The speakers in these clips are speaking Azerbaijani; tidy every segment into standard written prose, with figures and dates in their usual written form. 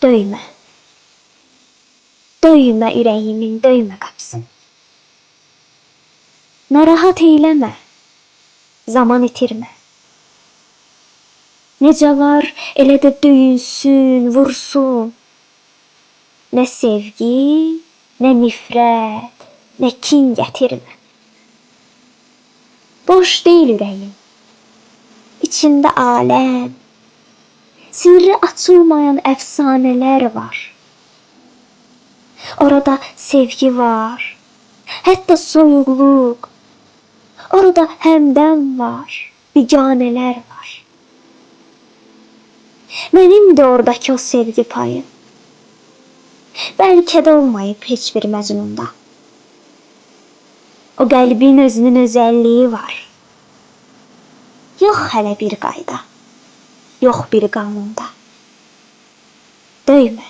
Döymə. Döymə ürəyimin, döymə qapısını. Narahat eyləmə, zaman itirmə. Necə var, elə də döyünsün, vursun. Nə sevgi, nə nifrət, nə kin gətirmə. Boş deyil ürəyim, içində aləm, sirri açılmayan əfsanələr var. Orada sevgi var, hətta soyuqluq. Orada həmdəm var, biganələr var. Mənim də oradakı o sevgi payım. Bəlkə də olmayıb heç bir məcnunda. O qəlbin özünün özəlliyi var. Yox hələ bir qayda, yox bir qanunda. Döymə,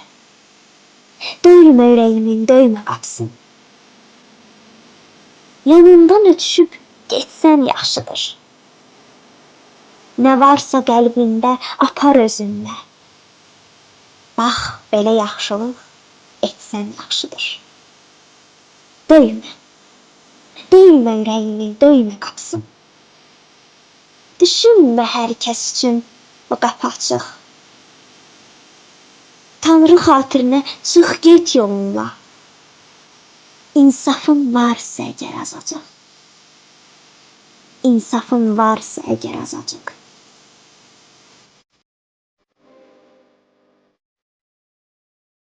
döymə ürəyimin, döymə qapısını. Yanından ötüşüb getsən yaxşıdır. Nə varsa qəlbində apar özünlə. Bax, belə yaxşılıq etsən yaxşıdır. Döymə, döymə ürəyimin, döymə qapısını. Düşünmə hər kəs üçün o qapı açıq. Tanrı xatirinə çıx get yolunla. İnsafın varsa əgər azacıq. İnsafın varsa əgər azacıq.